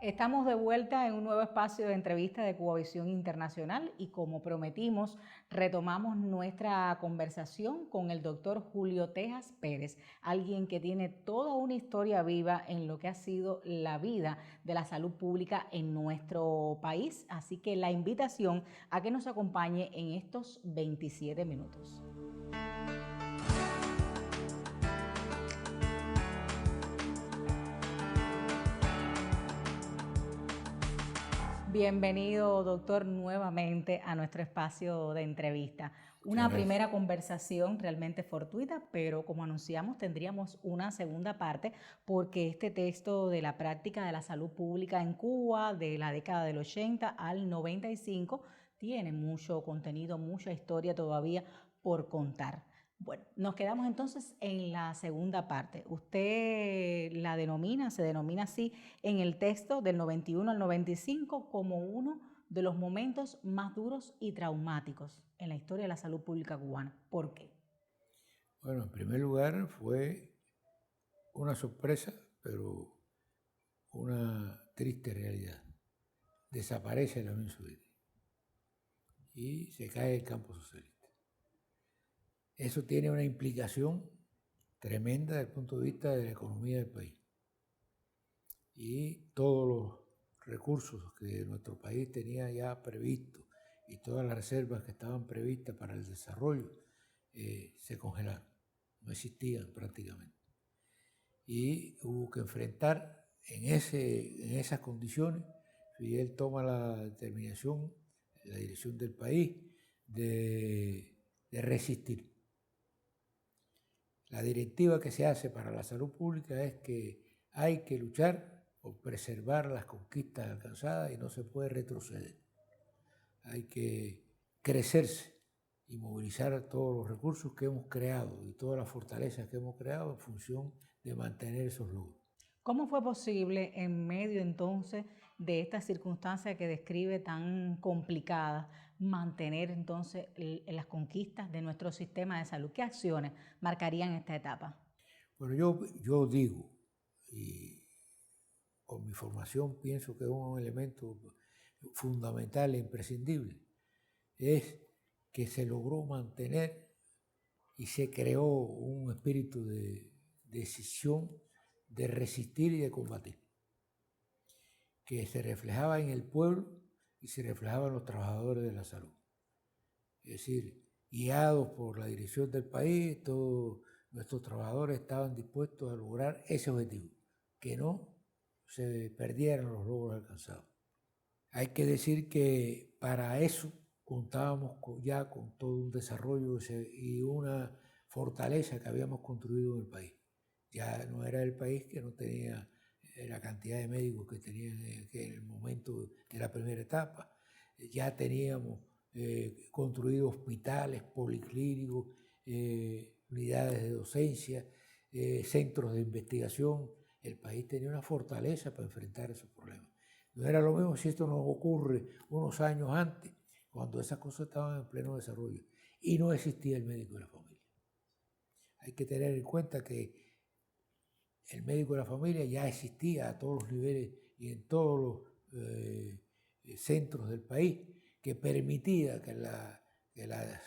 Estamos de vuelta en un nuevo espacio de entrevista de Cubavisión Internacional y como prometimos, retomamos nuestra conversación con el doctor Julio Tejas Pérez, alguien que tiene toda una historia viva en lo que ha sido la vida de la salud pública en nuestro país. Así que la invitación a que nos acompañe en estos 27 minutos. Bienvenido, doctor, nuevamente a nuestro espacio de entrevista. Una primera conversación realmente fortuita, pero como anunciamos tendríamos una segunda parte porque este texto de la práctica de la salud pública en Cuba de la década del 80 al 95 tiene mucho contenido, mucha historia todavía por contar. Bueno, nos quedamos entonces en la segunda parte. Usted se denomina así en el texto del 91 al 95 como uno de los momentos más duros y traumáticos en la historia de la salud pública cubana. ¿Por qué? Bueno, en primer lugar fue una sorpresa, pero una triste realidad. Desaparece la Unión Soviética y se cae el campo socialista. Eso tiene una implicación tremenda desde el punto de vista de la economía del país. Y todos los recursos que nuestro país tenía ya previstos y todas las reservas que estaban previstas para el desarrollo se congelaron, no existían prácticamente. Y hubo que enfrentar en esas condiciones. Fidel toma la determinación, la dirección del país, de resistir. La directiva que se hace para la salud pública es que hay que luchar por preservar las conquistas alcanzadas y no se puede retroceder. Hay que crecerse y movilizar todos los recursos que hemos creado y todas las fortalezas que hemos creado en función de mantener esos logros. ¿Cómo fue posible en medio entonces de esta circunstancia que describe tan complicada mantener entonces las conquistas de nuestro sistema de salud? ¿Qué acciones marcarían esta etapa? Bueno, yo digo, y con mi formación pienso que es un elemento fundamental e imprescindible, es que se logró mantener y se creó un espíritu de decisión, de resistir y de combatir, que se reflejaba en el pueblo y se reflejaba en los trabajadores de la salud. Es decir, guiados por la dirección del país, todos nuestros trabajadores estaban dispuestos a lograr ese objetivo, que no se perdieran los logros alcanzados. Hay que decir que para eso contábamos ya con todo un desarrollo y una fortaleza que habíamos construido en el país. Ya no era el país que no tenía la cantidad de médicos que tenían en el momento de la primera etapa. Ya teníamos construidos hospitales, policlínicos, unidades de docencia, centros de investigación. El país tenía una fortaleza para enfrentar esos problemas. No era lo mismo si esto nos ocurre unos años antes, cuando esas cosas estaban en pleno desarrollo y no existía el médico de la familia. Hay que tener en cuenta que el médico de la familia ya existía a todos los niveles y en todos los centros del país, que permitía que las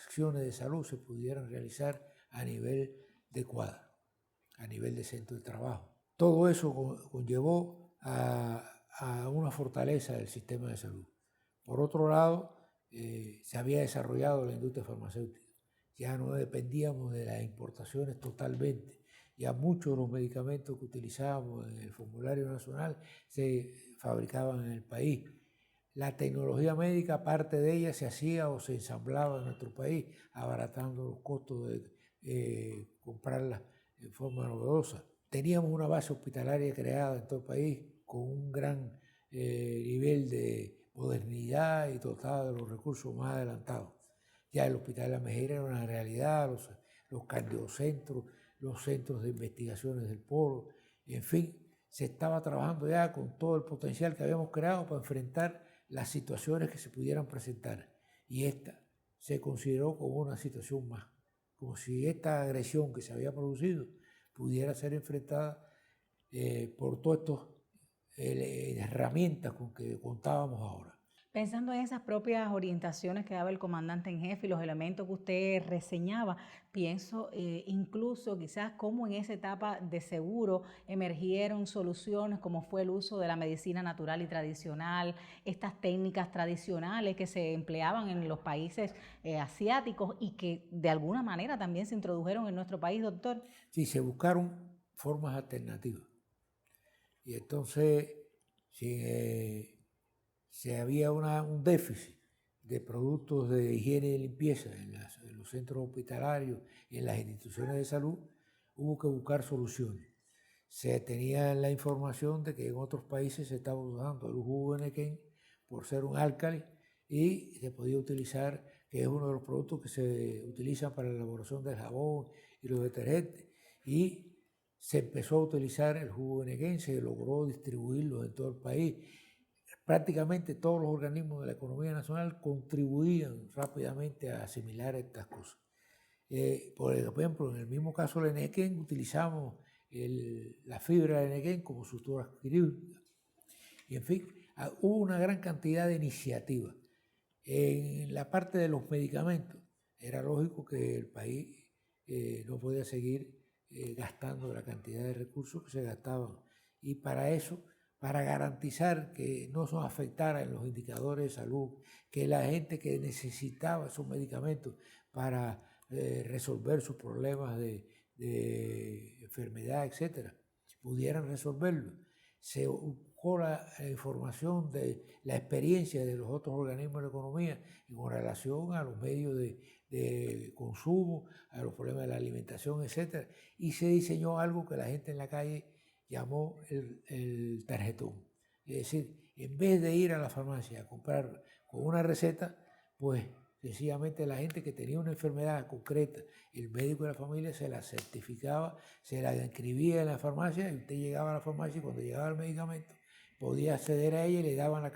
acciones de salud se pudieran realizar a nivel de cuadra, a nivel de centro de trabajo. Todo eso conllevó a una fortaleza del sistema de salud. Por otro lado, se había desarrollado la industria farmacéutica. Ya no dependíamos de las importaciones totalmente. Ya muchos de los medicamentos que utilizábamos en el formulario nacional se fabricaban en el país. La tecnología médica, parte de ella se hacía o se ensamblaba en nuestro país, abaratando los costos de comprarla en forma novedosa. Teníamos una base hospitalaria creada en todo el país con un gran nivel de modernidad y dotada de los recursos más adelantados. Ya el Hospital de la Mejera era una realidad, los cardiocentros, los centros de investigaciones del Polo, en fin, se estaba trabajando ya con todo el potencial que habíamos creado para enfrentar las situaciones que se pudieran presentar. Y esta se consideró como una situación más, como si esta agresión que se había producido pudiera ser enfrentada por todos estos herramientas con que contábamos ahora. Pensando en esas propias orientaciones que daba el comandante en jefe y los elementos que usted reseñaba, pienso incluso quizás cómo en esa etapa de seguro emergieron soluciones como fue el uso de la medicina natural y tradicional, estas técnicas tradicionales que se empleaban en los países asiáticos y que de alguna manera también se introdujeron en nuestro país, doctor. Sí, se buscaron formas alternativas. Y entonces, si había un déficit de productos de higiene y limpieza en los centros hospitalarios, en las instituciones de salud, hubo que buscar soluciones. Se tenía la información de que en otros países se estaba usando el jugo de nequén por ser un álcali y se podía utilizar, que es uno de los productos que se utilizan para la elaboración del jabón y los detergentes. Y se empezó a utilizar el jugo de nequén, se logró distribuirlo en todo el país. Prácticamente todos los organismos de la economía nacional contribuían rápidamente a asimilar estas cosas. Por ejemplo, en el mismo caso del nequén, utilizamos la fibra de nequén como sutura quirúrgica. Y en fin, hubo una gran cantidad de iniciativas. En la parte de los medicamentos, era lógico que el país no podía seguir gastando la cantidad de recursos que se gastaban. Y para eso, para garantizar que no se afectara en los indicadores de salud, que la gente que necesitaba esos medicamentos para resolver sus problemas de enfermedad, etcétera, pudieran resolverlo. Se buscó la información de la experiencia de los otros organismos de la economía en relación a los medios de consumo, a los problemas de la alimentación, etcétera, y se diseñó algo que la gente en la calle llamó el tarjetón. Es decir, en vez de ir a la farmacia a comprar con una receta, pues sencillamente la gente que tenía una enfermedad concreta, el médico de la familia se la certificaba, se la inscribía en la farmacia, y usted llegaba a la farmacia y cuando llegaba el medicamento podía acceder a ella y le daban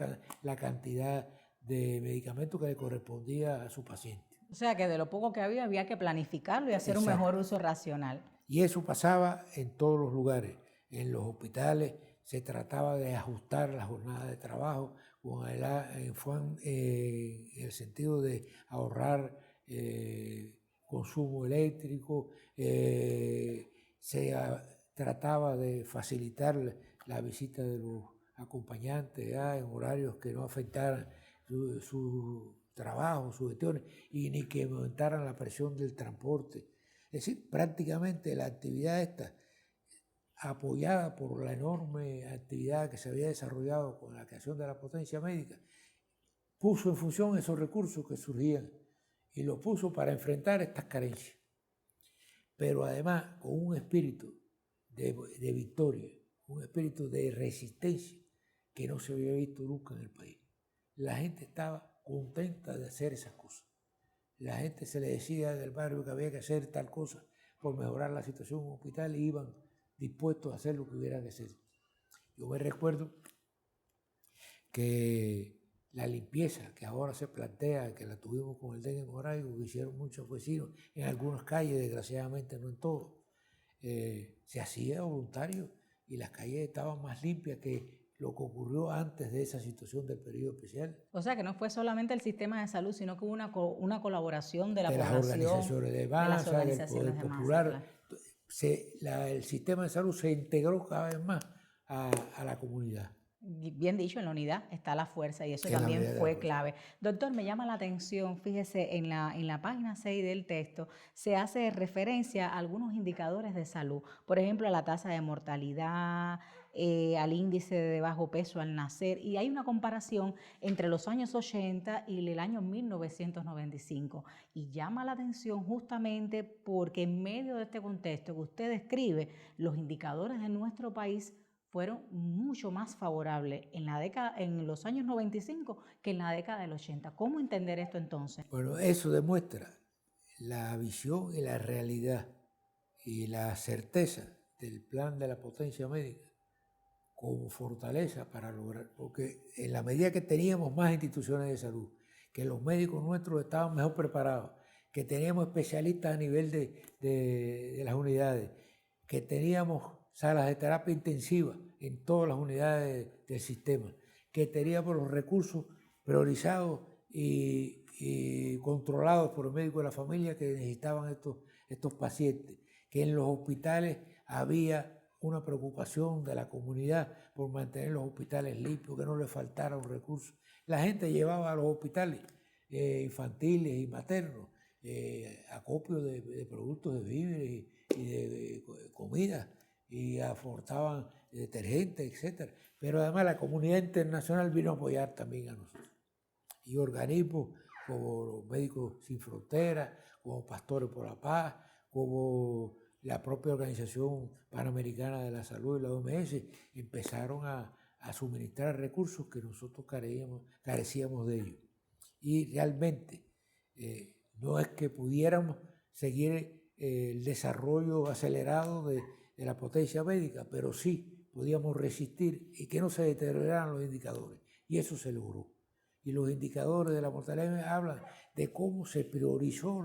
la cantidad de medicamento que le correspondía a su paciente. O sea que de lo poco que había que planificarlo y hacer un mejor uso racional. Y eso pasaba en todos los lugares. En los hospitales se trataba de ajustar la jornada de trabajo con en el sentido de ahorrar consumo eléctrico, se trataba de facilitar la visita de los acompañantes en horarios que no afectaran su trabajo, sus gestiones, y ni que aumentaran la presión del transporte. Es decir, prácticamente la actividad esta, apoyada por la enorme actividad que se había desarrollado con la creación de la potencia médica, puso en función esos recursos que surgían y los puso para enfrentar estas carencias. Pero además con un espíritu de victoria, un espíritu de resistencia que no se había visto nunca en el país. La gente estaba contenta de hacer esas cosas. La gente se le decía del barrio que había que hacer tal cosa por mejorar la situación en un hospital y iban dispuestos a hacer lo que hubiera que hacer. Yo me recuerdo que la limpieza que ahora se plantea, que la tuvimos con el dengue hemorrágico, que hicieron muchos vecinos en algunas calles, desgraciadamente no en todas, se hacía voluntario y las calles estaban más limpias que lo que ocurrió antes de esa situación del periodo especial. O sea que no fue solamente el sistema de salud, sino que hubo una colaboración de la población, las organizaciones de masa, del poder popular. Claro. El sistema de salud se integró cada vez más a la comunidad. Bien dicho, en la unidad está la fuerza y eso también fue clave. Doctor, me llama la atención, fíjese, en la página 6 del texto se hace referencia a algunos indicadores de salud, por ejemplo, a la tasa de mortalidad, al índice de bajo peso al nacer, y hay una comparación entre los años 80 y el año 1995. Y llama la atención justamente porque en medio de este contexto que usted describe, los indicadores de nuestro país fueron mucho más favorables en los años 95 que en la década del 80. ¿Cómo entender esto entonces? Bueno, eso demuestra la visión y la realidad y la certeza del plan de la potencia médica como fortaleza para lograr, porque en la medida que teníamos más instituciones de salud, que los médicos nuestros estaban mejor preparados, que teníamos especialistas a nivel de las unidades, que teníamos salas de terapia intensiva en todas las unidades del sistema, que teníamos los recursos priorizados y controlados por el médico de la familia que necesitaban estos pacientes, que en los hospitales había una preocupación de la comunidad por mantener los hospitales limpios, que no les faltaran recursos. La gente llevaba a los hospitales infantiles y maternos acopio de productos de víveres y de comida, y aportaban detergentes, etc. Pero además la comunidad internacional vino a apoyar también a nosotros. Y organismos como los Médicos Sin Fronteras, como Pastores por la Paz, como la propia Organización Panamericana de la Salud y la OMS, empezaron a suministrar recursos que nosotros carecíamos de ellos. Y realmente no es que pudiéramos seguir el desarrollo acelerado de la potencia médica, pero sí podíamos resistir y que no se deterioraran los indicadores. Y eso se logró. Y los indicadores de la mortalidad hablan de cómo se priorizó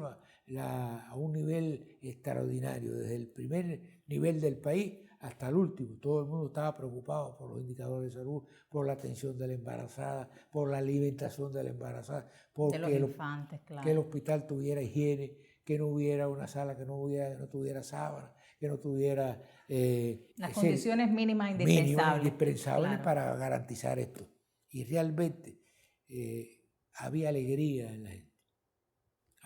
a un nivel extraordinario, desde el primer nivel del país hasta el último. Todo el mundo estaba preocupado por los indicadores de salud, por la atención de la embarazada, por la alimentación de la embarazada, de los infantes, claro. Que el hospital tuviera higiene, que no hubiera una sala que no tuviera sábana, que no tuviera... las condiciones mínimas indispensables. Claro. Para garantizar esto. Y realmente había alegría en la gente.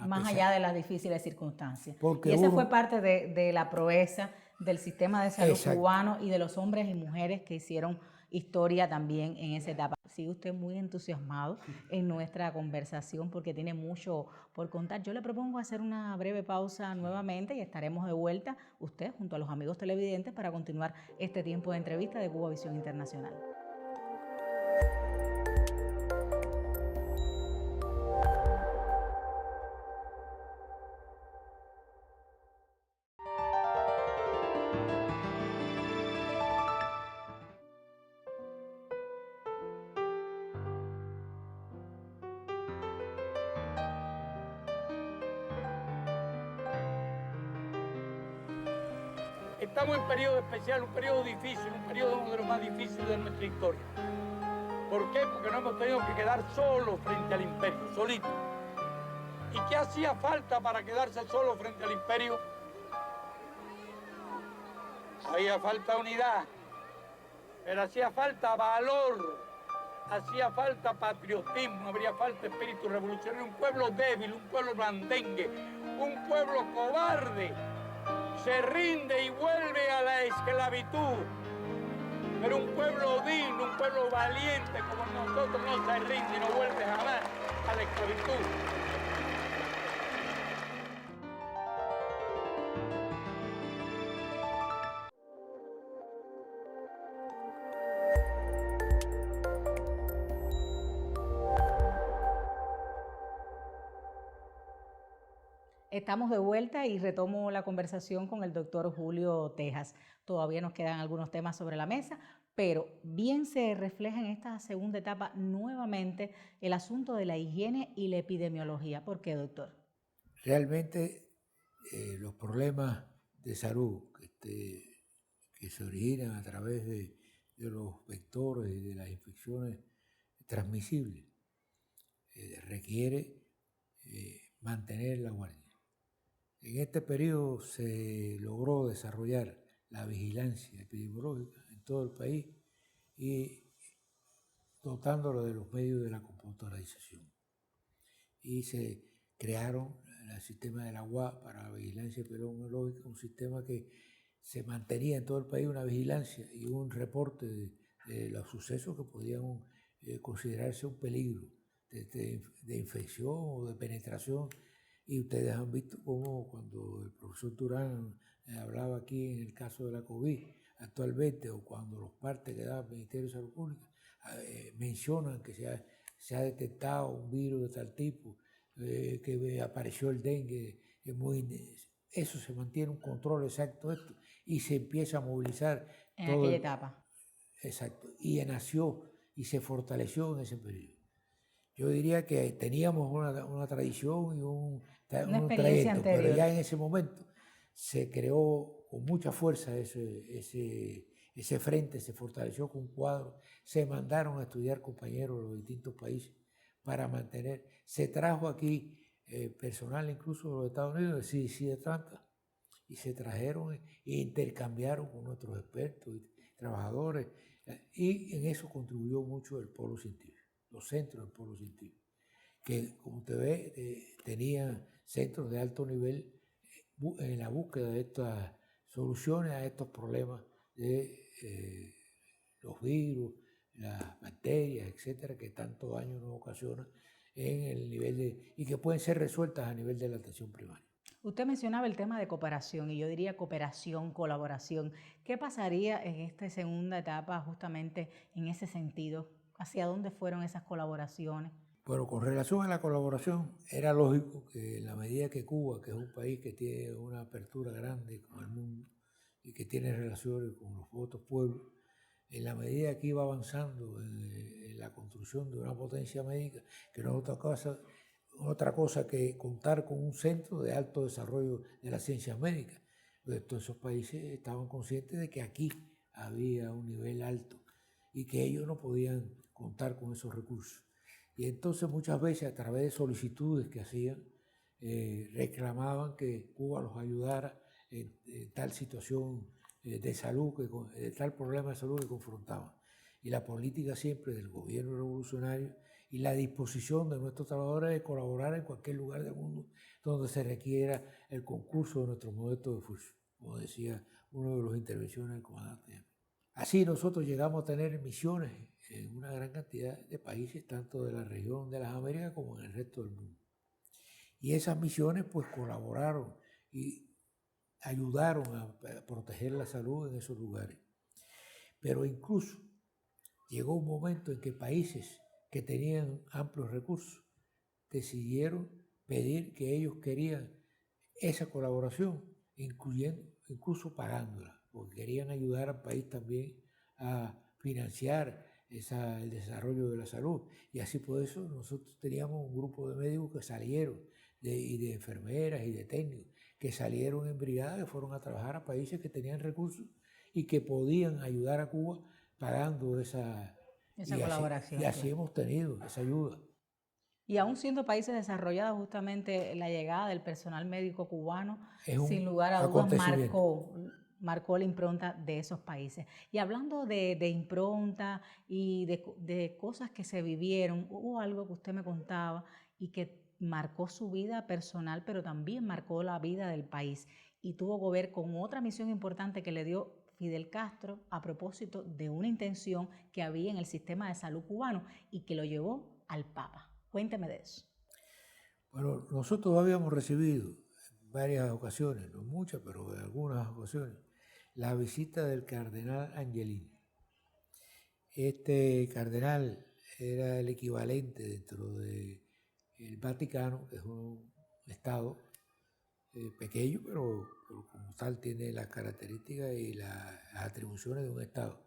Más allá de las difíciles circunstancias. Y esa fue parte de la proeza del sistema de salud cubano y de los hombres y mujeres que hicieron historia también en esa etapa. Sigue usted muy entusiasmado en nuestra conversación porque tiene mucho por contar. Yo le propongo hacer una breve pausa nuevamente y estaremos de vuelta, usted junto a los amigos televidentes, para continuar este tiempo de entrevista de Cuba Visión Internacional. Estamos en un periodo especial, un periodo difícil, un periodo uno de los más difíciles de nuestra historia. ¿Por qué? Porque no hemos tenido que quedar solos frente al imperio, solitos. ¿Y qué hacía falta para quedarse solos frente al imperio? Había falta unidad, pero hacía falta valor, hacía falta patriotismo, habría falta espíritu revolucionario, un pueblo débil, un pueblo blandengue, un pueblo cobarde. Se rinde y vuelve a la esclavitud. Pero un pueblo digno, un pueblo valiente como nosotros no se rinde y no vuelve jamás a la esclavitud. Estamos de vuelta y retomo la conversación con el doctor Julio Tejas. Todavía nos quedan algunos temas sobre la mesa, pero bien se refleja en esta segunda etapa nuevamente el asunto de la higiene y la epidemiología. ¿Por qué, doctor? Realmente los problemas de salud que se originan a través de los vectores y de las infecciones transmisibles requiere mantener la guardia. En este periodo se logró desarrollar la vigilancia epidemiológica en todo el país y dotándolo de los medios de la computarización. Y se crearon el sistema de la UAS para la vigilancia epidemiológica, un sistema que se mantenía en todo el país una vigilancia y un reporte de los sucesos que podían considerarse un peligro de infección o de penetración. Y ustedes han visto cómo cuando el profesor Durán hablaba aquí en el caso de la COVID actualmente, o cuando los partes que da el Ministerio de Salud Pública mencionan que se ha detectado un virus de tal tipo, que apareció el dengue, eso se mantiene un control exacto de esto y se empieza a movilizar. En aquella etapa. Exacto, y nació y se fortaleció en ese periodo. Yo diría que teníamos una tradición y un trayecto, pero ya en ese momento se creó con mucha fuerza ese ese frente se fortaleció con cuadros, se mandaron a estudiar compañeros de los distintos países para mantener, se trajo aquí personal incluso de los Estados Unidos, de CDC de Atlanta, y se trajeron e intercambiaron con nuestros expertos y trabajadores, y en eso contribuyó mucho el polo científico, los centros del polo científico, que como usted ve, tenían centros de alto nivel en la búsqueda de estas soluciones a estos problemas de los virus, las bacterias, etcétera, que tanto daño nos ocasionan en el nivel y que pueden ser resueltas a nivel de la atención primaria. Usted mencionaba el tema de cooperación y yo diría cooperación, colaboración. ¿Qué pasaría en esta segunda etapa justamente en ese sentido? ¿Hacia dónde fueron esas colaboraciones? Bueno, con relación a la colaboración, era lógico que en la medida que Cuba, que es un país que tiene una apertura grande con el mundo y que tiene relaciones con los otros pueblos, en la medida que iba avanzando en la construcción de una potencia médica, que no es otra cosa que contar con un centro de alto desarrollo de las ciencias médicas. Pues todos esos países estaban conscientes de que aquí había un nivel alto y que ellos no podían contar con esos recursos. Y entonces muchas veces a través de solicitudes que hacían, reclamaban que Cuba los ayudara en tal situación de salud, de tal problema de salud que confrontaban. Y la política siempre del gobierno revolucionario y la disposición de nuestros trabajadores de colaborar en cualquier lugar del mundo donde se requiera el concurso de nuestros modestos esfuerzos, como decía uno de los intervenciones del comandante. Así nosotros llegamos a tener misiones en una gran cantidad de países, tanto de la región de las Américas como en el resto del mundo. Y esas misiones pues colaboraron y ayudaron a proteger la salud en esos lugares. Pero incluso llegó un momento en que países que tenían amplios recursos decidieron pedir que ellos querían esa colaboración, incluso pagándola, porque querían ayudar al país también a financiar el desarrollo de la salud. Y así por eso nosotros teníamos un grupo de médicos que salieron, y de enfermeras y de técnicos, que salieron en brigada, que fueron a trabajar a países que tenían recursos y que podían ayudar a Cuba pagando esa colaboración. Y así hemos tenido esa ayuda. Y aún siendo países desarrollados, justamente la llegada del personal médico cubano, sin lugar a dudas, marcó la impronta de esos países. Y hablando de impronta y de cosas que se vivieron, hubo algo que usted me contaba y que marcó su vida personal, pero también marcó la vida del país y tuvo que ver con otra misión importante que le dio Fidel Castro a propósito de una intención que había en el sistema de salud cubano y que lo llevó al Papa. Cuénteme de eso. Bueno, nosotros habíamos recibido en varias ocasiones, no muchas, pero en algunas ocasiones, la visita del cardenal Angelini. Este cardenal era el equivalente dentro del Vaticano, que es un estado pequeño, pero como tal tiene las características y las atribuciones de un estado,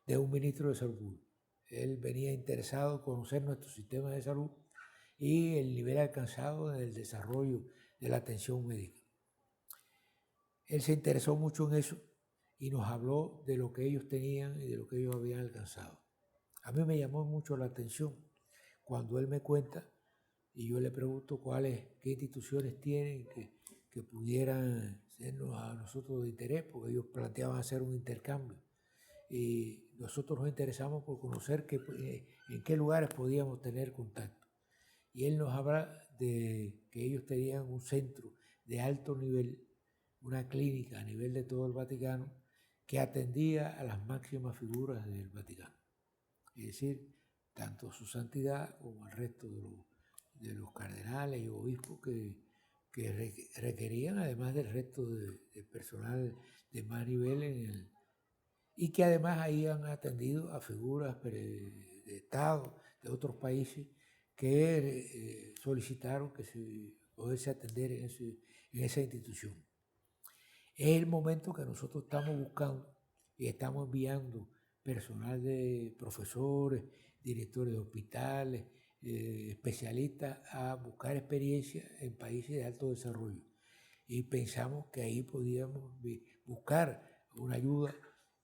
de un ministro de salud pública. Él venía interesado en conocer nuestro sistema de salud y el nivel alcanzado en el desarrollo de la atención médica. Él se interesó mucho en eso y nos habló de lo que ellos tenían y de lo que ellos habían alcanzado. A mí me llamó mucho la atención cuando él me cuenta y yo le pregunto qué instituciones tienen que pudieran sernos a nosotros de interés, porque ellos planteaban hacer un intercambio. Y nosotros nos interesamos por conocer en qué lugares podíamos tener contacto. Y él nos habla de que ellos tenían un centro de alto nivel, una clínica a nivel de todo el Vaticano, que atendía a las máximas figuras del Vaticano. Es decir, tanto su santidad como el resto de los cardenales y obispos que requerían, además del resto de personal de más nivel y que además ahí han atendido a figuras de Estado de otros países que solicitaron que se pudiese atender en esa institución. Es el momento que nosotros estamos buscando y estamos enviando personal de profesores, directores de hospitales, especialistas a buscar experiencia en países de alto desarrollo. Y pensamos que ahí podíamos buscar una ayuda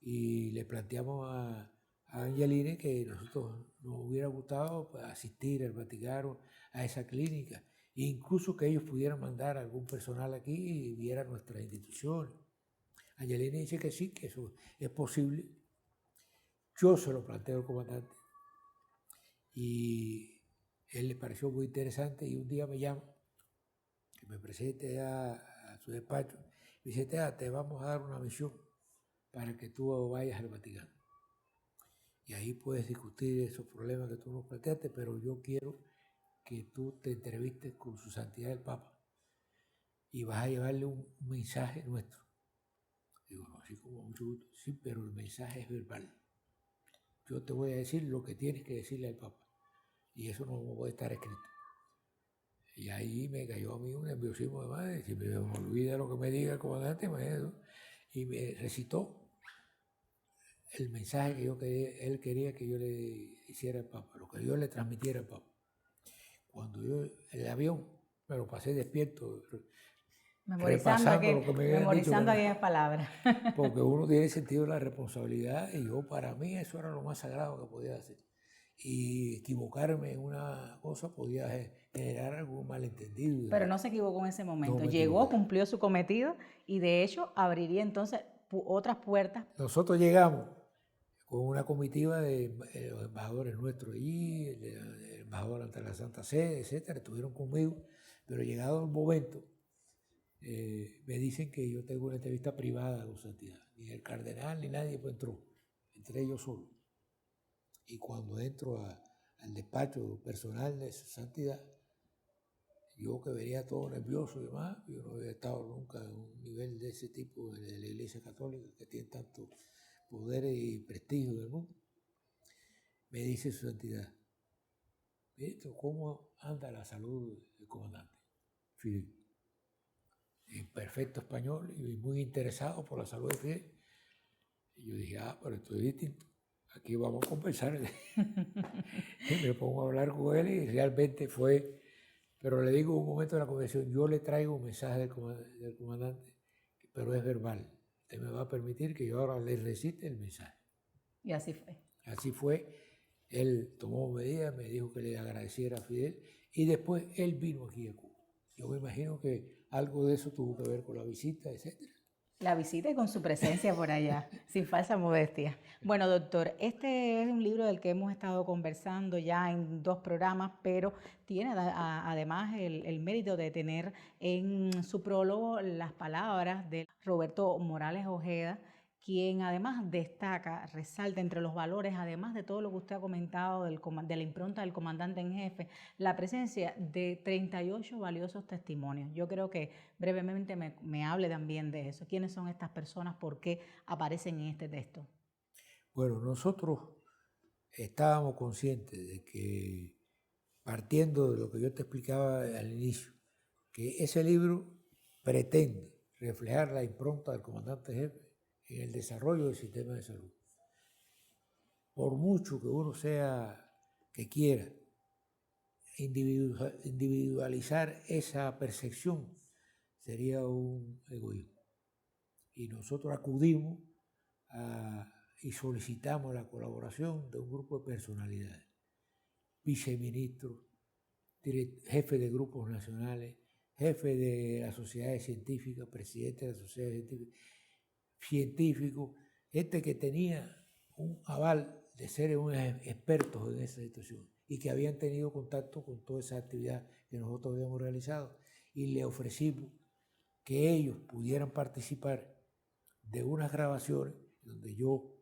y le planteamos a Angeline que nosotros nos hubiera gustado pues, asistir al Vaticano a esa clínica, e incluso que ellos pudieran mandar algún personal aquí y viera nuestras instituciones. Angeline dice que sí, que eso es posible. Yo se lo planteo al comandante y él le pareció muy interesante y un día me llama, que me presente a su despacho, y dice, te vamos a dar una misión para que tú vayas al Vaticano. Y ahí puedes discutir esos problemas que tú nos planteaste, pero yo quiero que tú te entrevistes con su santidad el Papa y vas a llevarle un mensaje nuestro. Digo, no, así como mucho gusto, sí, pero el mensaje es verbal. Yo te voy a decir lo que tienes que decirle al Papa y eso no puede estar escrito. Y ahí me cayó a mí un nerviosismo de madre, si me olvida lo que me diga el comandante, y me recitó el mensaje que él quería que yo le hiciera al Papa, lo que yo le transmitiera al Papa. Cuando yo, el avión, me lo pasé despierto, repasando lo que me habían dicho. Memorizando aquellas palabras. Porque uno tiene sentido de la responsabilidad y yo, para mí, eso era lo más sagrado que podía hacer. Y equivocarme en una cosa podía generar algún malentendido. Pero no se equivocó en ese momento. No llegó, equivoqué. cumplió su cometido y de hecho abriría entonces otras puertas. Nosotros llegamos con una comitiva de los embajadores nuestros allí, el embajador ante la Santa Sede, etcétera, estuvieron conmigo, pero llegado el momento, me dicen que yo tengo una entrevista privada con santidad. Ni el cardenal ni nadie pues entró, entré yo solo. Y cuando entro al despacho personal de su santidad, yo que venía todo nervioso y demás, yo no había estado nunca en un nivel de ese tipo de la Iglesia Católica que tiene tanto poder y prestigio del mundo. Me dice su santidad, ministro, ¿cómo anda la salud del comandante Fidel? En perfecto español y muy interesado por la salud de Fidel. Y yo dije, pero esto es distinto. Aquí vamos a conversar. Y me pongo a hablar con él y realmente fue, pero le digo un momento de la conversación, yo le traigo un mensaje del comandante, pero es verbal. Usted me va a permitir que yo ahora le recite el mensaje. Y así fue. Así fue. Él tomó medidas, me dijo que le agradeciera a Fidel y después él vino aquí a Cuba. Yo me imagino que algo de eso tuvo que ver con la visita, etcétera. La visita y con su presencia por allá, sin falsa modestia. Bueno, doctor, este es un libro del que hemos estado conversando ya en 2 programas, pero tiene además el mérito de tener en su prólogo las palabras de Roberto Morales Ojeda, quien además destaca, resalta entre los valores, además de todo lo que usted ha comentado de la impronta del comandante en jefe, la presencia de 38 valiosos testimonios. Yo creo que brevemente me hable también de eso. ¿Quiénes son estas personas? ¿Por qué aparecen en este texto? Bueno, nosotros estábamos conscientes de que, partiendo de lo que yo te explicaba al inicio, que ese libro pretende reflejar la impronta del comandante jefe en el desarrollo del sistema de salud. Por mucho que uno que quiera individualizar esa percepción, sería un egoísmo. Y nosotros acudimos y solicitamos la colaboración de un grupo de personalidades, viceministros, jefes de grupos nacionales, jefe de las sociedades científicas, presidente de las sociedades científicos, gente que tenía un aval de ser unos expertos en esa situación y que habían tenido contacto con toda esa actividad que nosotros habíamos realizado, y le ofrecimos que ellos pudieran participar de unas grabaciones donde yo,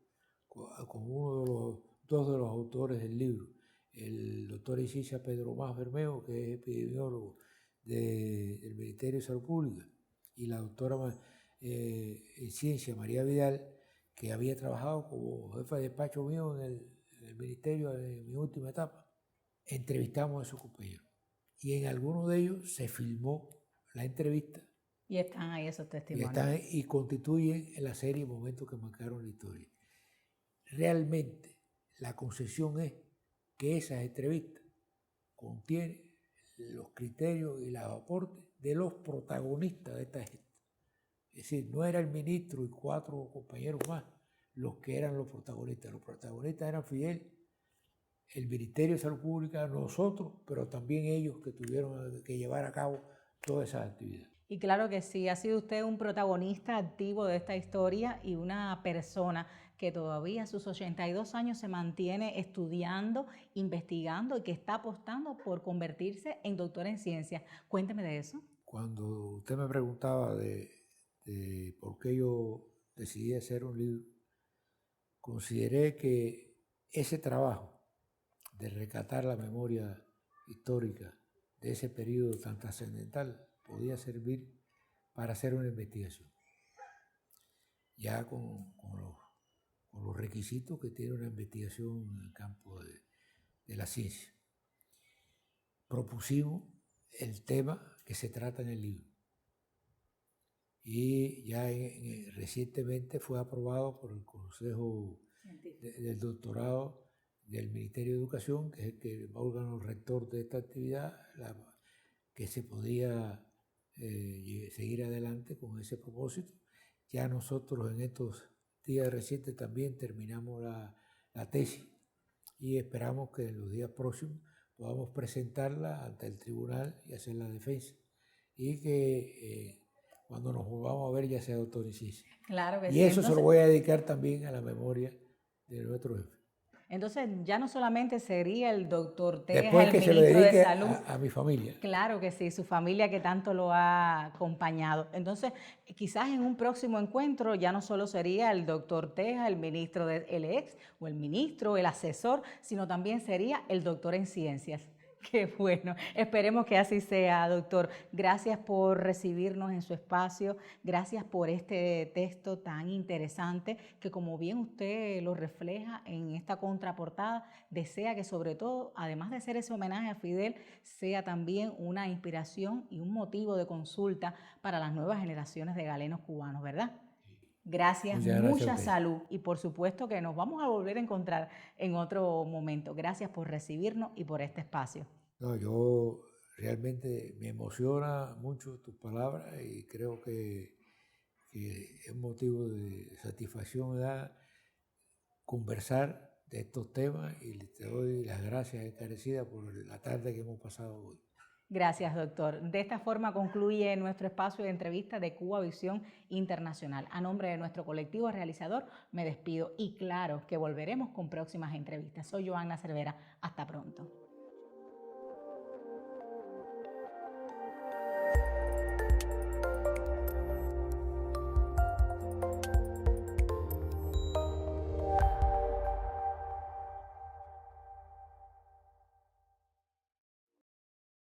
con dos de los autores del libro, el doctor Isicia Pedro Más Bermeo, que es epidemiólogo del Ministerio de Salud Pública, y la doctora en ciencia María Vidal, que había trabajado como jefa de despacho mío en el ministerio en mi última etapa. Entrevistamos a esos compañeros y en algunos de ellos se filmó la entrevista. Y están ahí esos testimonios. Y constituyen en la serie momentos que marcaron la historia. Realmente la concesión es que esas entrevistas contienen los criterios y los aportes de los protagonistas de esta gente. Es decir, no era el ministro y 4 compañeros más los que eran los protagonistas. Los protagonistas eran Fidel, el Ministerio de Salud Pública, nosotros, pero también ellos que tuvieron que llevar a cabo todas esas actividades. Y claro que sí, ha sido usted un protagonista activo de esta historia y una persona que todavía a sus 82 años se mantiene estudiando, investigando y que está apostando por convertirse en doctor en ciencias. Cuénteme de eso. Cuando usted me preguntaba de por qué yo decidí hacer un libro, consideré que ese trabajo de rescatar la memoria histórica de ese periodo tan trascendental podía servir para hacer una investigación, ya con los requisitos que tiene una investigación en el campo de la ciencia. Propusimos el tema que se trata en el libro y ya recientemente fue aprobado por el Consejo del Doctorado del Ministerio de Educación, que es el que órgano rector de esta actividad, que se podía seguir adelante con ese propósito. Ya nosotros en estos días recientes también terminamos la tesis y esperamos que en los días próximos podamos presentarla ante el tribunal y hacer la defensa y que cuando nos volvamos a ver ya sea doctor en ciencia. Claro que y sí. eso entonces, se lo voy a dedicar también a la memoria de nuestro jefe. Entonces ya no solamente sería el doctor Tejas, después que el se lo ministro dedique de Salud. A mi familia. Claro que sí, su familia que tanto lo ha acompañado. Entonces, quizás en un próximo encuentro ya no solo sería el doctor Tejas, el ministro del ex, o el ministro, el asesor, sino también sería el doctor en ciencias. Qué bueno, esperemos que así sea, doctor. Gracias por recibirnos en su espacio, gracias por este texto tan interesante que, como bien usted lo refleja en esta contraportada, desea que sobre todo, además de ser ese homenaje a Fidel, sea también una inspiración y un motivo de consulta para las nuevas generaciones de galenos cubanos, ¿verdad? Gracias, mucha salud y por supuesto que nos vamos a volver a encontrar en otro momento. Gracias por recibirnos y por este espacio. No, yo realmente me emociona mucho tus palabras y creo que es un motivo de satisfacción conversar de estos temas y te doy las gracias encarecidas por la tarde que hemos pasado hoy. Gracias, doctor. De esta forma concluye nuestro espacio de entrevista de Cuba Visión Internacional. A nombre de nuestro colectivo realizador me despido y claro que volveremos con próximas entrevistas. Soy Joanna Cervera. Hasta pronto.